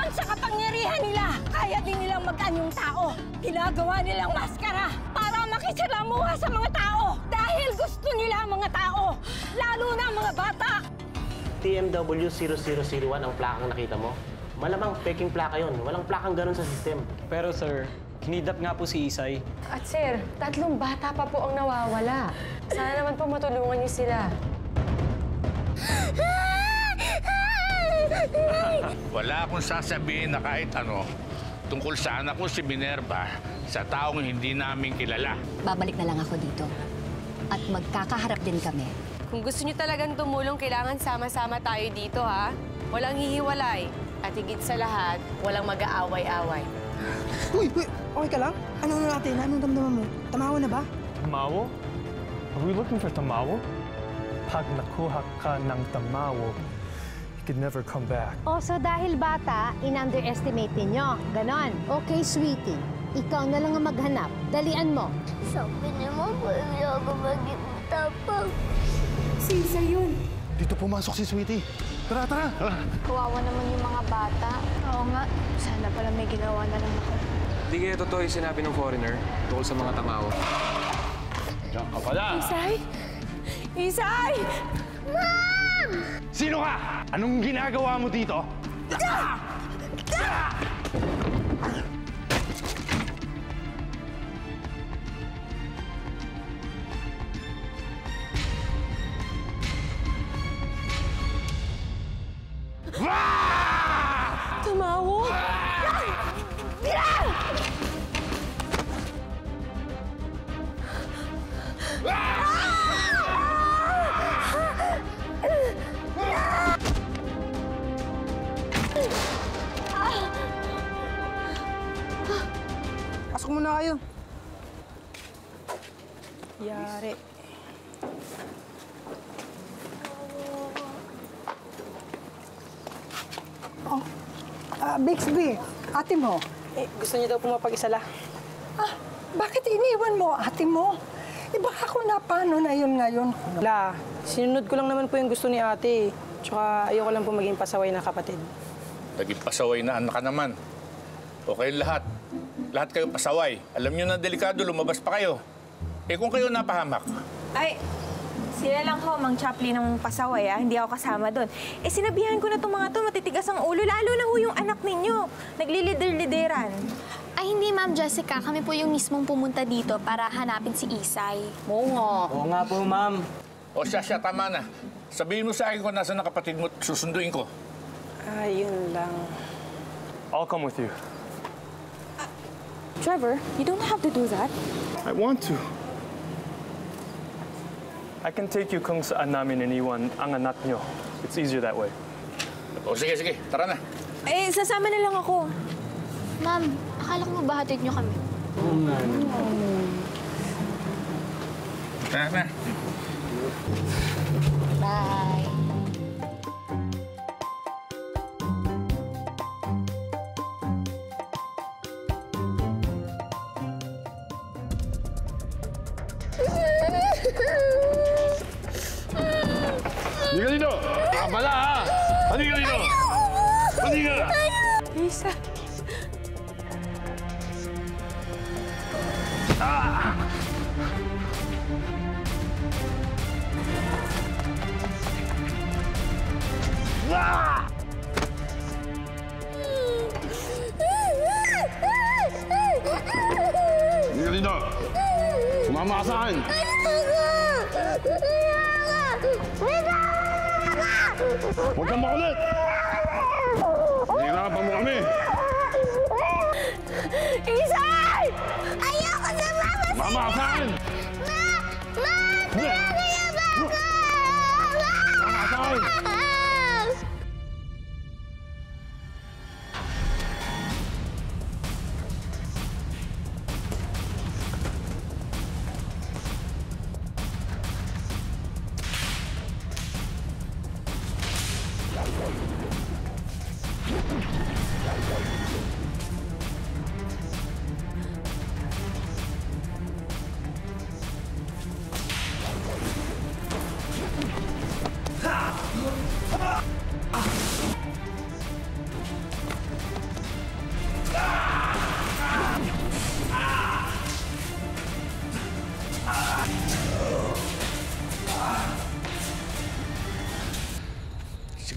Hanggang sa kapangyarihan nila, kaya din nilang mag-anyong tao. Ginagawa nilang maskara para makisalamuha sa mga tao. Dahil gusto nila ang mga tao, lalo na ang mga bata. TMW 0001 ang plakang nakita mo. Malamang peking plaka yon. Walang plakang ganun sa system. Pero sir, kinidap nga po si Isay. At sir, 3 bata pa po ang nawawala. Sana naman po matulungan niyo sila. Wala akong sasabihin na kahit ano tungkol sa anak ko si Minerva sa taong hindi namin kilala. Babalik na lang ako dito. At magkakaharap din kami. Kung gusto niyo talagang tumulong, kailangan sama-sama tayo dito, ha? Walang hihiwalay. At higit sa lahat, walang mag-aaway-away. Uy! Okay ka lang? Ano natin? Anong damdaman mo? Tamawa na ba? Tamawo? Are we looking for Tamawo? Pag nakuha ka ng Tamawo, you could never come back. Oh, so dahil bata, in-underestimate ninyo. Ganon. Okay, sweetie. Ikaw na lang ang maghanap. Dalian mo. Sabi ni Mama, hindi ako maging matapang. Sisa yun. Dito pumasok si Sweetie. Tara, tara! Kawawa naman yung mga bata. Oo nga. Sana pala may ginawa na lang ako. Hindi kaya totoo yung sinabi ng foreigner tungkol sa mga tamawa. Diyan ka pala! Isay! Isay! Mom! Sino ka? Anong ginagawa mo dito? Tumawo? Pasok muna kayo. Yari. Oh, Bixby, ate mo. Gusto niyo daw po mapag-isala. Bakit iniwan mo ate mo? Baka kung na paano na yun ngayon. La, sinunod ko lang naman po yung gusto ni ate. Tsaka ayoko lang po maging pasaway na kapatid. Naging pasaway na anak ka naman. Okay lahat. Lahat kayo pasaway. Alam niyo na delikado, lumabas pa kayo. Eh kung kayo napahamak. Ay, sila lang ho, Mang Chaplin ng pasaway, Hindi ako kasama doon. Eh, sinabihan ko na itong mga to, matitigas ang ulo, lalo na ho yung anak ninyo. Naglilider-lideran. Ay, hindi, Ma'am Jessica. Kami po yung mismong pumunta dito para hanapin si Isay. Oo nga po, ma'am. O siya, tama na. Sabihin mo sa akin kung nasaan ang kapatid mo at susunduin ko. Yun lang. I'll come with you. Trevor, you don't have to do that. I want to. I can take you kung saan namin iniwan ang anak nyo. It's easier that way. O sige, tara na. Eh, sasama na lang ako. Ma'am, akala ko mabahatid niyo kami. Oo nga. Tara na. Bye. Hindi ka dito! Bala, ha? Hindi ka dito! Hindi ka! Isa. Hindi ka dito! Sumama ka sa akin! Huwag kang makulit! Nahihirapan mo kami! Isay! Ayoko na mama! Sumama ka sa akin! Pinagayabang ko! Sumama ka sa akin!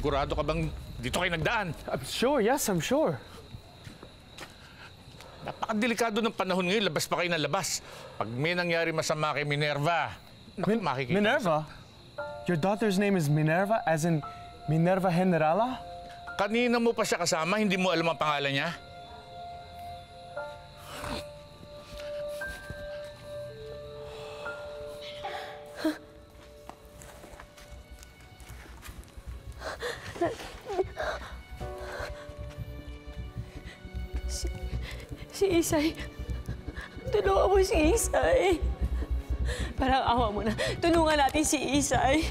Sigurado ka bang dito kayo nagdaan? I'm sure, yes, I'm sure. Napakadelikado ng panahon ngayon, labas pa kayo ng labas. Pag may nangyari masama kay Minerva, naku, makikita. Minerva? Your daughter's name is Minerva, as in Minerva Generala? Kanina mo pa siya kasama, hindi mo alam ang pangalan niya? Si Isay. Tulungan mo si Isay. Parang awa mo na. Tulungan natin si Isay.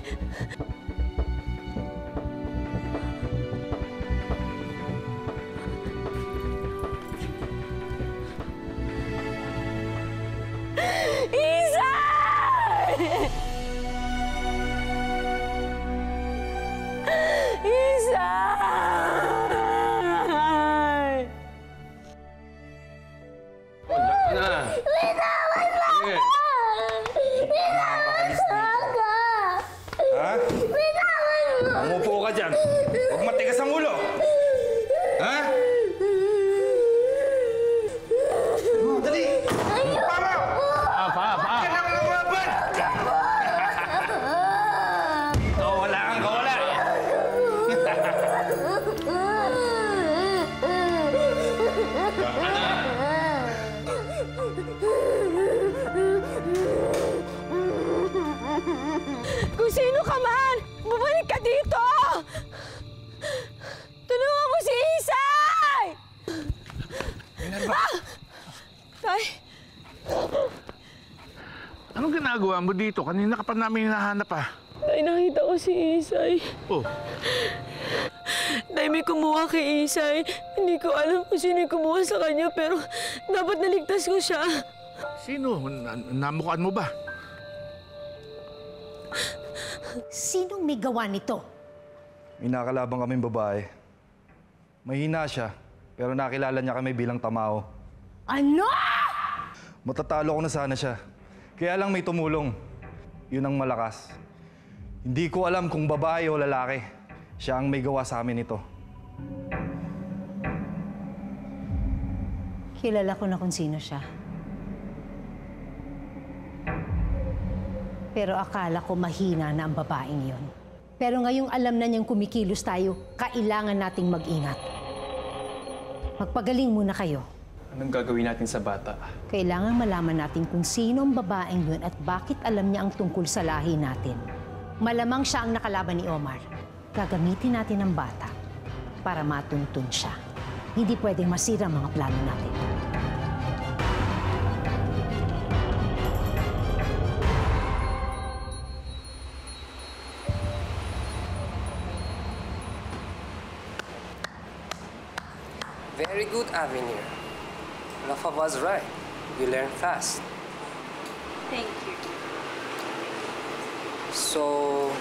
Umupo ka dyan. Huwag matigas ang ulo. Ha? Oh, dali! Pama! Pa! Yan ang lumaban! Kawala ang kawala! Kung sino ka man, bumalik ka dito! Tulungan mo si Isay! Minerva! Tay! Anong ginagawa mo dito? Kanina ka pa namin hinahanap Tay, nakita ko si Isay. Oh. Tay, may kumuha kay Isay. Hindi ko alam kung sino yung kumuha sa kanya, pero dapat naligtas ko siya. Sino? Namukaan mo ba? Sinong may gawa nito? May nakalabang kaming babae. Mahina siya, pero nakilala niya kami bilang Tamao. Ano? Matatalo ko na sana siya. Kaya lang may tumulong. Yun ang malakas. Hindi ko alam kung babae o lalaki. Siya ang may gawa sa amin ito. Kilala ko na kung sino siya. Pero akala ko mahina na ang babaeng yon. Pero ngayong alam na niyang kumikilos tayo, kailangan nating mag-ingat. Magpagaling muna kayo. Anong gagawin natin sa bata? Kailangan malaman natin kung sino ang babaeng yun at bakit alam niya ang tungkol sa lahi natin. Malamang siya ang nakalaban ni Omar. Gagamitin natin ang bata para matuntun siya. Hindi pwedeng masira ang mga plano natin. Very good, Avenir. Rafa was right. You learn fast. Thank you. So,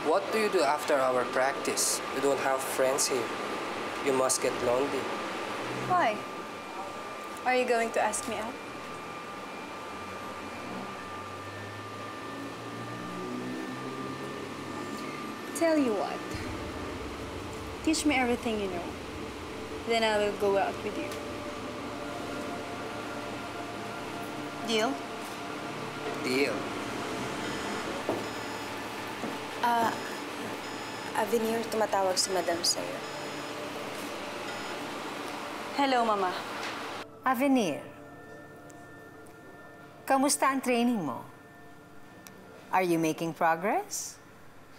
what do you do after our practice? You don't have friends here. You must get lonely. Why? Are you going to ask me out? Tell you what. Teach me everything you know. Then I will go out with you. Deal? Deal. Avenir, tumatawag si Madam sa'yo. Hello, Mama. Avenir, kamusta ang training mo? Are you making progress?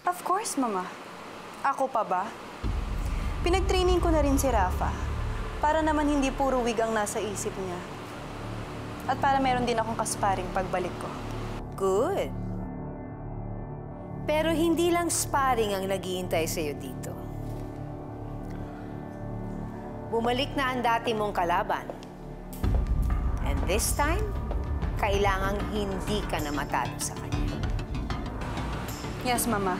Of course, Mama. Ako pa ba? Pinag-training ko na rin si Rafa para naman hindi puro wig ang nasa isip niya. At para meron din akong kasparing pagbalik ko. Good. Pero hindi lang sparring ang naghihintay sa'yo dito. Bumalik na ang dati mong kalaban. And this time, kailangang hindi ka na matalo sa kanya. Yes, Mama.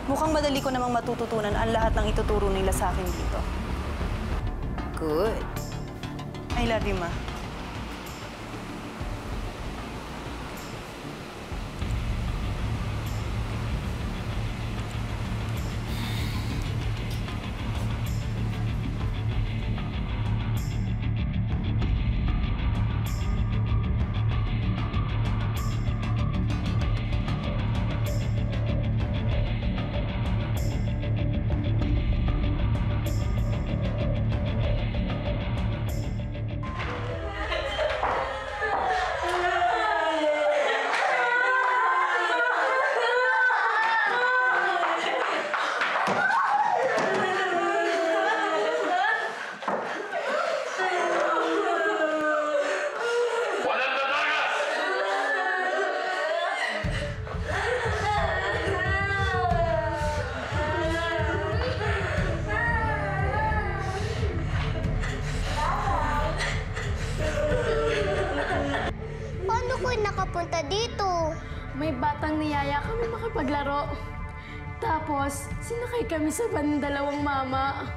Mukhang madali ko namang matututunan ang lahat ng ituturo nila sa akin dito. Good. I love you, Ma. napunta dito? May batang niyaya kami makapaglaro. Tapos, sinakay kami sa van ng dalawang mama.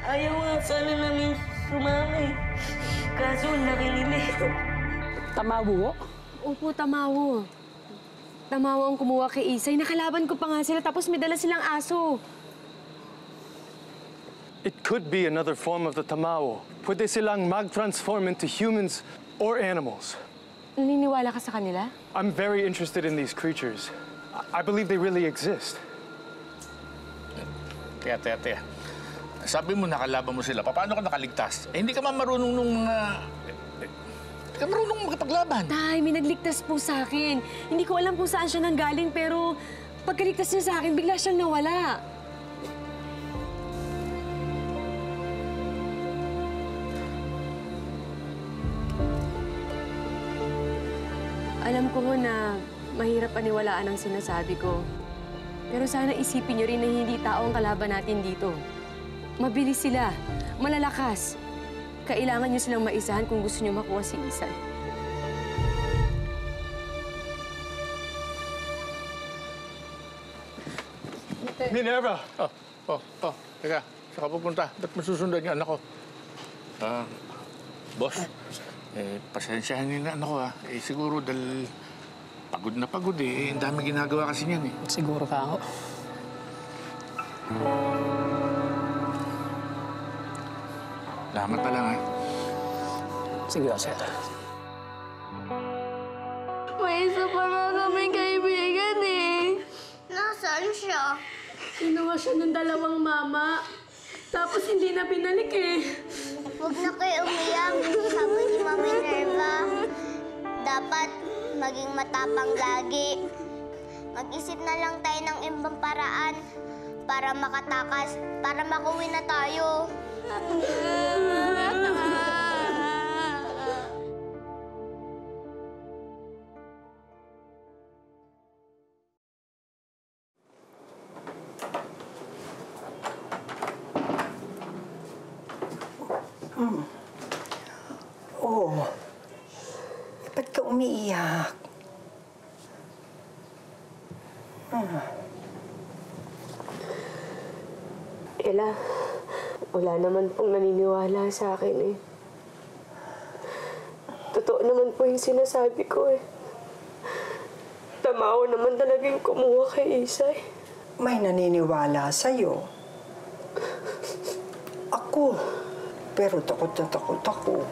Ayaw nga sana namin sumami. Kaso nakilimi. Tamawo? Opo, Tamawo. Tamawo ang kumuha kay Isay. Nakalaban ko pa nga sila, tapos may dala silang aso. It could be another form of the Tamawo. Pwede silang mag-transform into humans or animals. Naniniwala ka sa kanila? I'm very interested in these creatures. I believe they really exist. Teka. Sabi mo nakalaban mo sila. Paano ka nakaligtas? Eh, hindi ka marunong nung mga... Hindi ka marunong makapaglaban. Tay, may nagligtas po sa akin. Hindi ko alam kung saan siya nanggaling, pero pagkaligtas niya sa akin, bigla siyang nawala. Alam ko ho na mahirap paniwalaan ang sinasabi ko. Pero sana isipin niyo rin na hindi tao ang kalaban natin dito. Mabilis sila, malalakas. Kailangan niyo silang maisahan kung gusto niyo makuha si Isay. Minerva! Teka, saan ka pupunta? Ba't masusundan yung anak ko? Boss, pasensyahan niyo na anak ko, ha? Siguro dahil pagod na pagod, Ang dami ginagawa kasi niyan, Siguro ka ako. Salamat na lang, ha? Sige, sir. May isa pa nga kaming kaibigan Nasaan siya? Kinuha siya ng dalawang mama. Tapos hindi na binalik Huwag na kayo umiyak. Sabi ni Mami Nerva, dapat maging matapang lagi. Mag-isip na lang tayo ng ibang paraan para makatakas, para makuwi na tayo. Oh, ba't ka umiiyak? Ella, wala naman pong naniniwala sa akin Totoo naman po yung sinasabi ko Tamawo naman talagang kumuha kay Isay. May naniniwala sa'yo. Ako. Pero takot na takot ako.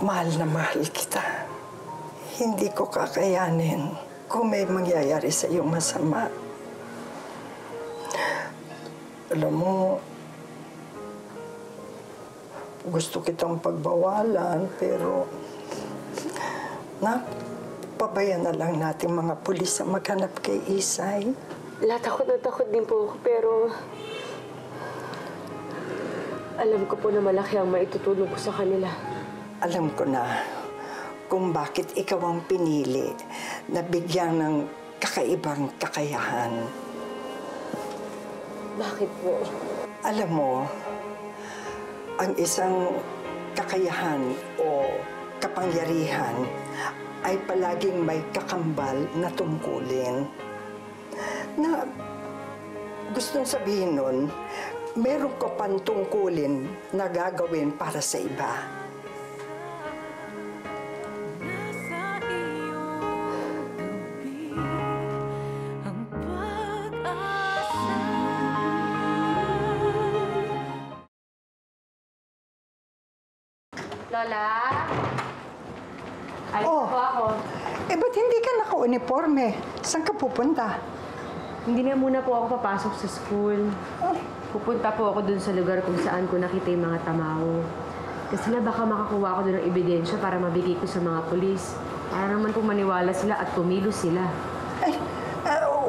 Mahal na mahal kita. Hindi ko kakayanin kung may mangyayari sa iyong masama. Alam mo, gusto kitang pagbawalan, pero pabayan na lang natin mga pulis na maghanap kay Isay. Takot na takot din po ako, pero alam ko po na malaki ang maitutulong ko sa kanila. Alam ko na kung bakit ikaw ang pinili na bigyan ng kakaibang kakayahan. Bakit po? Alam mo, ang isang kakayahan o kapangyarihan ay palaging may kakambal na tungkulin. Na gustong sabihin nun, meron ka pang tungkulin na gagawin para sa iba. Lola? Alis po ako. Ba't hindi ka naka-uniforme? Saan ka pupunta? Hindi na muna po ako papasok sa school. Pupunta po ako dun sa lugar kung saan ko nakita yung mga Tamawo. Kasi baka makakuha ako dun ng ebidensya para mabigay ko sa mga pulis. Para naman po maniwala sila at pumilos sila.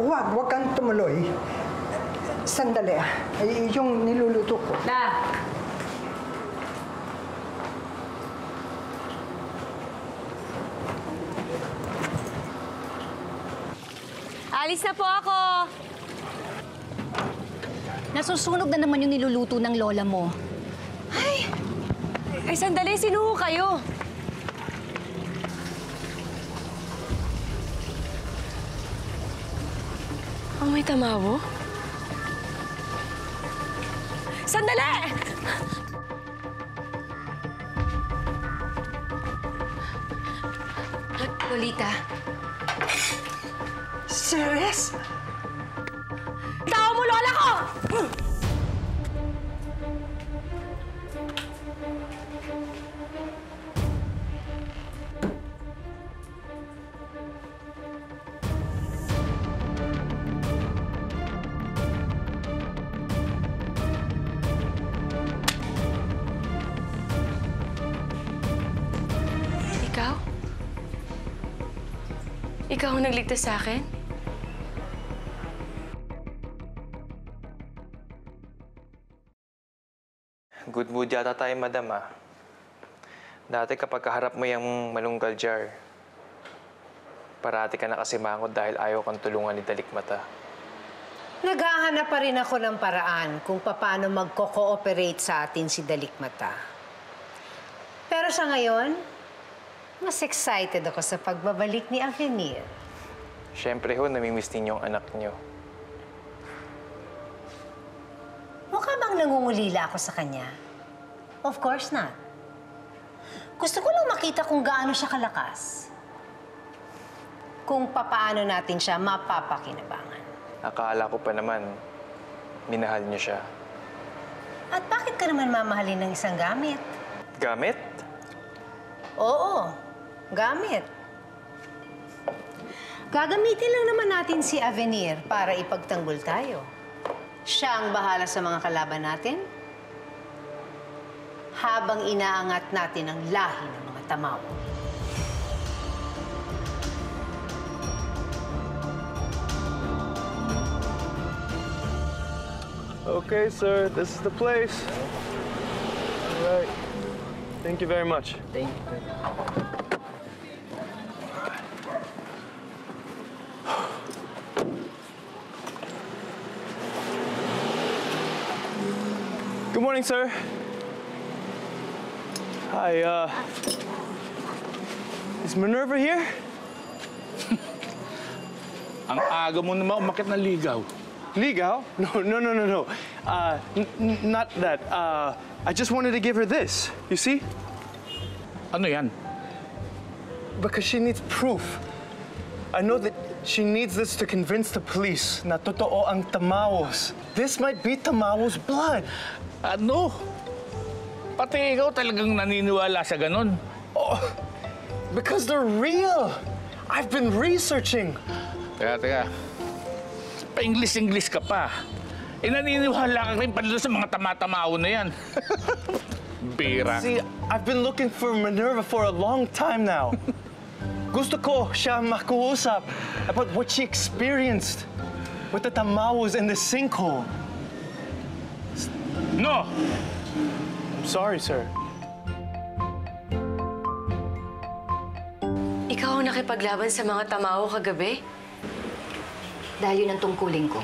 Huwag kang tumuloy. Sandali yung niluluto ko. Alis na po ako! Nasusunog na naman yung niluluto ng lola mo. Ay, sandali, sino kayo? Mukhang may tamawo. Sandali! Lolita. Ceres? Tao mo, lola ko! Ikaw? Ikaw ang nagligtas sa akin? Good mood yata tayo, madam, ah. Dati kapag kaharap mo yung malunggal jar, parati ka nakasimangot dahil ayaw kang tulungan ni Dalikmata. Naghahanap pa rin ako ng paraan kung paano magko-cooperate sa atin si Dalikmata. Pero sa ngayon, mas excited ako sa pagbabalik ni Avenir. Siyempre ho, namimiss ninyo ang anak niyo. Mukha bang nangungulila ako sa kanya? Of course not. Gusto ko lang makita kung gaano siya kalakas. Kung papaano natin siya mapapakinabangan. Akala ko pa naman, minahal niyo siya. At bakit ka naman mamahalin ng isang gamit? Gamit? Oo, gamit. Gagamitin lang naman natin si Avenir para ipagtanggol tayo. Siya ang bahala sa mga kalaban natin habang inaangat natin ang lahi ng mga tamawo. Okay, sir. This is the place. All right. Thank you very much. Thank you. Good morning, sir. Hi, is Minerva here? Ang aga mo naman umakit ng ligaw. Ligaw? No. Not that. I just wanted to give her this. You see? Ano yan? Because she needs proof. I know that she needs this to convince the police na totoo ang tamawos. This might be Tamawo's blood. Ano? Pati ikaw talagang naniniwala sa ganun. Oh, because they're real. I've been researching. Teka. Pa-English ka pa. Naniniwala ka rin pala sa mga tamatamaw na yan. Bira. See, I've been looking for Minerva for a long time now. Gusto ko siya makuusap about what she experienced with the tamawos in the sinkhole. No! I'm sorry, sir. Ikaw ang nakipaglaban sa mga tamawo kagabi? Dahil yun ang tungkulin ko.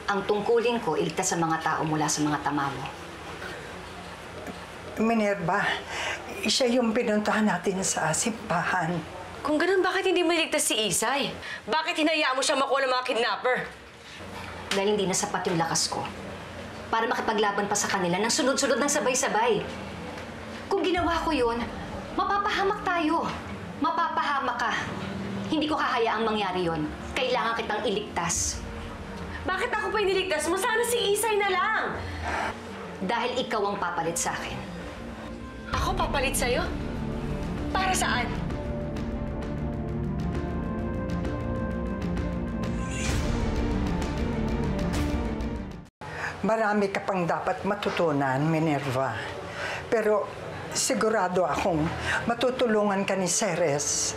Ang tungkulin ko, iligtas sa mga tao mula sa mga tamawo. Minerva, siya yung pinuntahan natin sa simbahan. Kung ganun, bakit hindi mo iligtas si Isay? Bakit hinayaan mo siya makuha ng mga kidnapper? Dahil hindi na sapat yung lakas ko para makipaglaban pa sa kanila ng sunod-sunod ng sabay-sabay. Kung ginawa ko yun, mapapahamak tayo. Mapapahamak ka. Hindi ko hahayaang mangyari yun. Kailangan kitang iligtas. Bakit ako pa iniligtas mo? Sana si Isay na lang! Dahil ikaw ang papalit sa akin. Ako papalit sa'yo? Para saan? Marami ka pang dapat matutunan, Minerva. Pero sigurado akong matutulungan ka ni Ceres.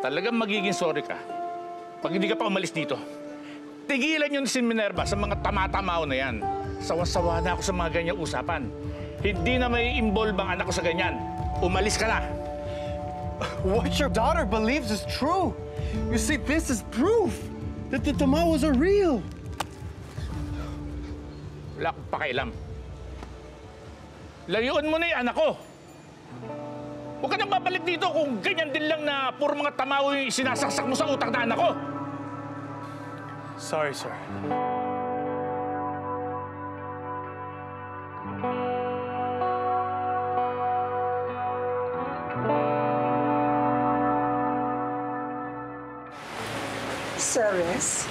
Talagang magiging sorry ka pag hindi ka pa umalis dito. Tigilan yun si Minerva sa mga tamatamaw na yan. Sawa-sawa na ako sa mga ganyang usapan. Hindi na may involve ang anak ko sa ganyan. Umalis ka na. What your daughter believes is true. You see, this is proof that the tamawos are real. Wala akong pakialam. Layuan mo na yung anak ko. Huwag ka nang babalik dito kung ganyan din lang na puro mga tamaw yung sinasaksak mo sa utak na anak ko. Sorry, sir. Service.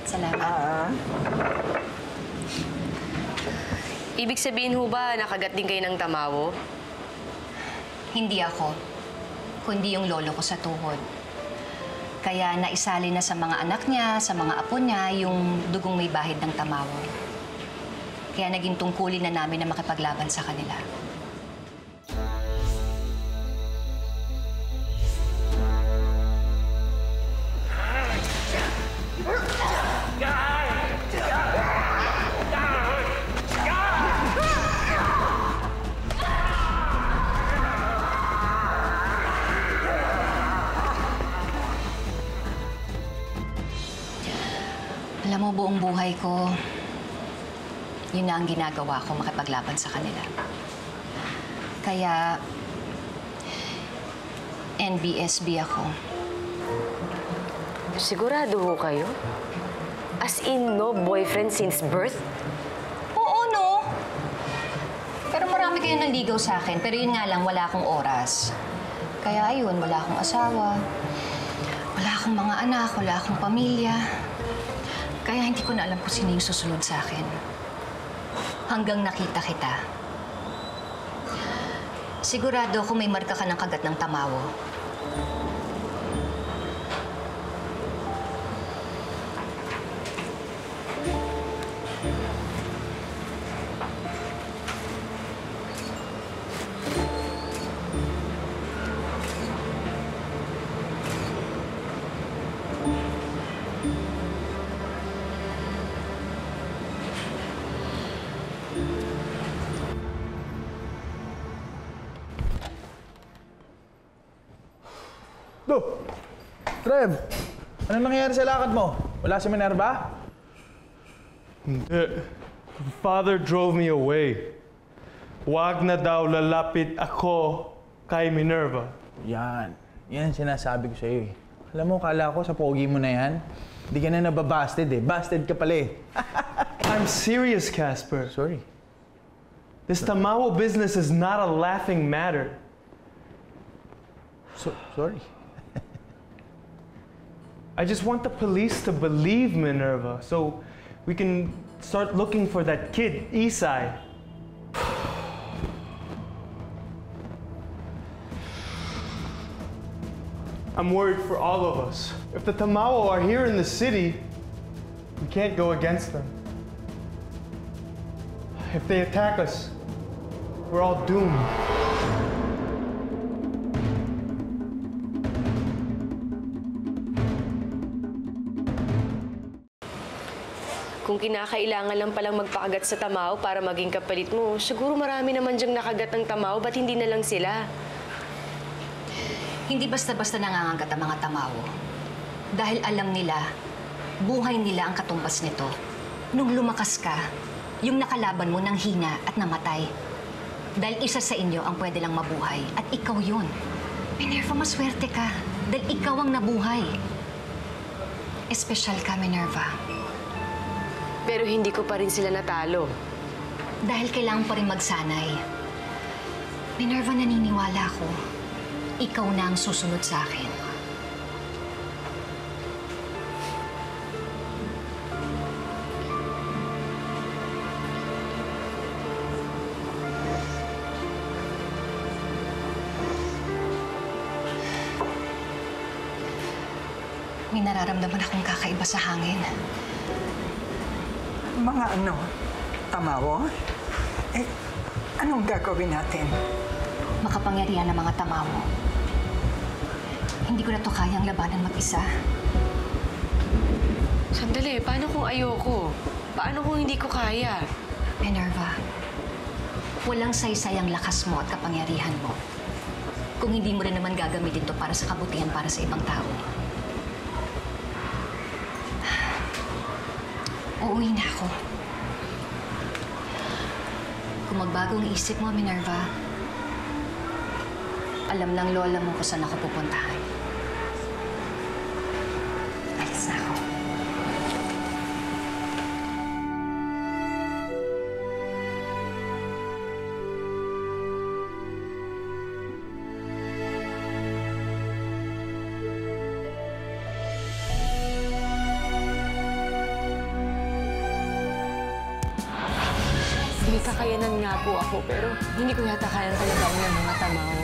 Salamat. Ibig sabihin ho ba, nakagat din kayo ng tamawo? Hindi ako, kundi yung lolo ko sa tuhod. Kaya naisali na sa mga anak niya, sa mga apo niya, yung dugong may bahid ng tamawo. Kaya naging tungkulin na namin na makipaglaban sa kanila. Alam mo, buong buhay ko, yun na ang ginagawa ko, makipaglaban sa kanila. Kaya, NBSB ako. Sigurado ho kayo? As in, no boyfriend since birth? Oo, no. Pero marami kayo nanligaw sa akin, pero yun nga lang, wala akong oras. Kaya ayun, wala akong asawa, wala akong mga anak, wala akong pamilya. Kaya hindi ko na alam kung sino yung susunod sa akin. Hanggang nakita kita. Sigurado kung may marka ka ng kagat ng tamawo. Do! Trev! Anong nangyayari sa lakad mo? Wala si Minerva? Father drove me away. Wag na daw lalapit ako kay Minerva. Yan. Yan sinasabi ko sa'yo eh. Alam mo, kala ko sa pogi mo na yan, hindi ka na nababasted eh. Busted ka pala eh. I'm serious, Casper. Sorry. This tamawo business is not a laughing matter. Sorry. I just want the police to believe Minerva so we can start looking for that kid, Isai. I'm worried for all of us. If the Tamawo are here in the city, we can't go against them. If they attack us, we're all doomed. Kung kinakailangan lang palang magpakagat sa tamaw para maging kapalit mo, siguro marami naman diyang nakagat ng tamaw, ba't hindi na lang sila? Hindi basta-basta nangangagat ang mga tamawo. Dahil alam nila, buhay nila ang katumbas nito. Nung lumakas ka, yung nakalaban mo nang hina at namatay. Dahil isa sa inyo ang pwede lang mabuhay, at ikaw yun. Minerva, maswerte ka, dahil ikaw ang nabuhay. Espesyal ka, Minerva. Pero hindi ko pa rin sila natalo. Dahil kailangan pa rin magsanay. Minerva, naniniwala ko. Ikaw na ang susunod sa akin. May nararamdaman akong kakaiba sa hangin. Mga ano? Tamawo? Anong gagawin natin? Makapangyarihan ng mga tamawo. Hindi ko na to kayang labanan mag-isa. Sandali, paano kung ayoko? Paano kung hindi ko kaya? Minerva, walang saysay ang lakas mo at kapangyarihan mo. Kung hindi mo rin naman gagamitin to para sa kabutihan para sa ibang tao. Uuwi na ako. Kung magbago ang isip mo, Minerva, Alam ng lola mo kung saan ako pupuntahan. Alis na ako. May kakayanan nga po ako, pero hindi ko yata kayang kalabanin ng mga tamaw.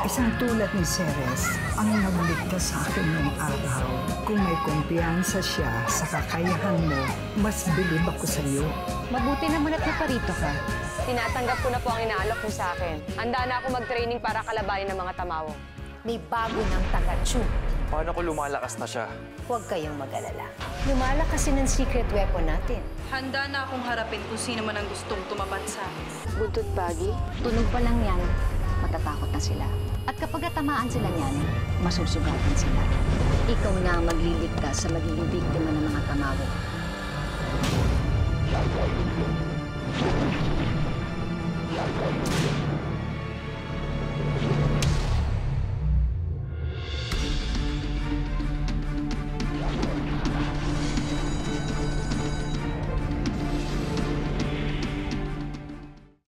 Isang tulad ni Ceres ang nagligtas sa akin noong araw. Kung may kumpiyansa siya sa kakayahan mo, mas bilib ako sa iyo. Mabuti naman at naparito ka. Tinatanggap ko na po ang inaalok mo sa akin. Handa na ako mag-training para kalabanin ng mga tamaw. May bago ng taga-Chu. Paano kung lumalakas na siya? Huwag kayong mag-alala. Lumalakas din ang secret weapon natin. Handa na akong harapin kung sino man ang gustong tumapat sa akin. Buntot bagi? Tunog pa lang yan, matatakot na sila. At kapag natamaan sila niyan, masusugatan sila. Ikaw na ang magliligtas sa magiging biktima ng mga tamaw.